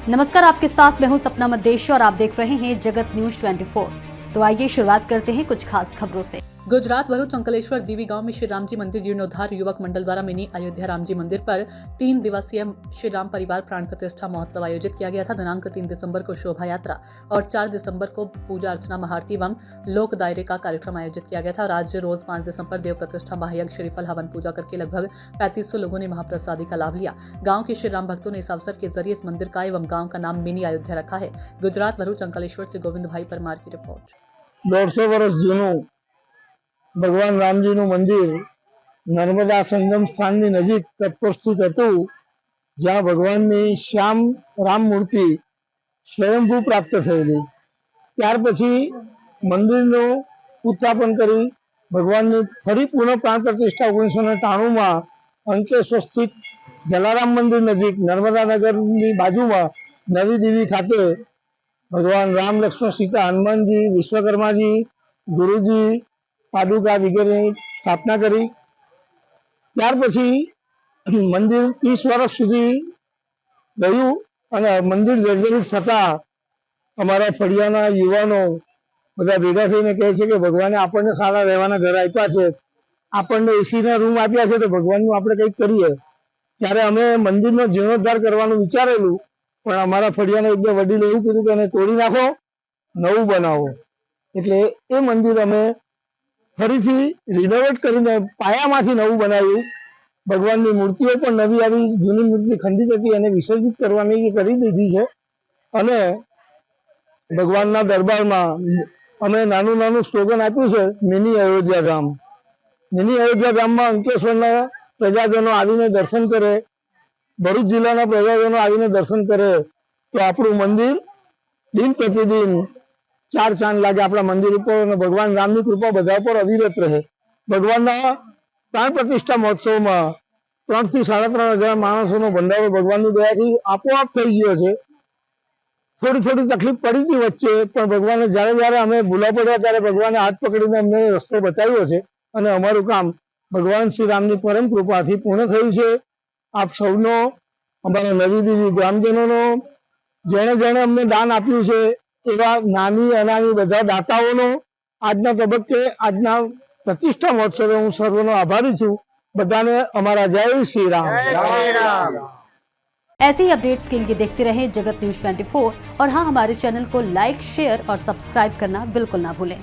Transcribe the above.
नमस्कार, आपके साथ मैं हूं सपना मदेशी और आप देख रहे हैं जगत न्यूज 24। तो आइए शुरुआत करते हैं कुछ खास खबरों से। गुजरात भरूच अंकलेश्वर दीवी गांव में श्री राम जी मंदिर जीर्णोद्धार युवक मंडल द्वारा मिनी अयोध्या राम जी मंदिर पर 3 दिवसीय श्री राम परिवार प्राण प्रतिष्ठा महोत्सव आयोजित किया गया था। दिनांक 3 दिसंबर को शोभा यात्रा और 4 दिसंबर को पूजा अर्चना महाआरती एवं लोक दायरे का कार्यक्रम आयोजित किया गया था। और आज रोज 5 दिसंबर देव प्रतिष्ठा महायज्ञ श्रीफल हवन पूजा करके लगभग 3500 लोगों ने महाप्रसादी का लाभ लिया। गाँव के श्री राम भक्तों ने इस अवसर के जरिए इस मंदिर का एवं गाँव का नाम मिनी अयोध्या रखा है। गुजरात भरूच अंकलेश्वर से गोविंद भाई परमार की रिपोर्ट। 150 વર્ષ જૂનું ભગવાન રામજીનું મંદિર નર્મદા સંગમ સ્થાનની નજીક તટ પર સ્થિત હતું, જ્યાં ભગવાનની શ્યામ રામ મૂર્તિ સ્વયંભૂ પ્રાપ્ત થયેલી। ત્યાર પછી મંદિરનું ઉત્થાપન કરી ભગવાનની ફરી પુનઃ પ્રાણ પ્રતિષ્ઠા 1993માં અંકલેશ્વર સ્થિત જલારામ મંદિર નજીક નર્મદા નગરની બાજુમાં નવી દેવી ખાતે भगवान राम लक्ष्मण सीता हनुमान जी विश्वकर्मा जी गुरुजी पादुका वगैरह स्थापना करी। त्यार पछी मंदिर 30 वर्ष सुधी गयु अने मंदिर जर्जरित थता अमारा फळियाना युवानो बधा भेगा थईने कहे छे के भगवाने आपणे सारा रहेवाना घर आप्या छे, आपणे एसी ना रूम आप्या छे, तो भगवाननुं आपणे कंईक करीए। त्यारे अमे मंदिरनो जीर्णोद्धार करवानुं विचारेलुं, પણ અમારા ફળિયાના એક બે વડીલો એવું કીધું કે એને તોડી નાખો, નવું બનાવો। એટલે એ મંદિર અમે ફરીથી રિનોવેટ કરીને પાયામાંથી નવું બનાવ્યું। ભગવાનની મૂર્તિઓ પણ નવી આવી, જૂની મૂર્તિ ખંડિત હતી એને વિસર્જિત કરવાની કરી દીધી છે। અને ભગવાનના દરબારમાં અમે નાનું નાનું સ્લોગન આપ્યું છે, મિની અયોધ્યા ગામ। મિની અયોધ્યા ગામમાં અંકલેશ્વરના પ્રજાજનો આવીને દર્શન કરે, भरूच जिल्लाना प्रजाजनों आवीने दर्शन करे तो आपणुं मंदिर दिन प्रतिदिन 4 चांद लागे आपणा मंदिर पर। भगवान रामनी कृपा बधा पर अविरत रहे। भगवानना प्राण प्रतिष्ठा महोत्सव में 3 થી 3.5 माणसों भंडारो भगवाननी दयाथी आपोआप थई गयो छे। थोड़ी थोड़ी तकलीफ पड़ी थी वच्चे, पण भगवाने ज्यारे ज्यारे अमे भूला पड्या त्यारे भगवाने हाथ पकड़ीने अમને रस्तो बताव्यो छे અને અમારું કામ भगवान श्री रामनी परम कृपाथी पूर्ण थयुं छे। आप सौनो अमारा नवी देवी ग्रामजनों जेने जेने अमने दान आप्युं छे एवा नानी अनानी बधा दाताओनो आजना तबक्के आजना प्रतिष्ठा महोत्सवे हूँ सर्वनो आभारी छूं। बधाने अमारा जय श्री राम। ऐसे ही अपडेट्स के लिए देखते रहें जगत न्यूज 24 और हाँ, हमारे चैनल को लाइक, शेयर और सब्सक्राइब करना बिल्कुल ना भूलें।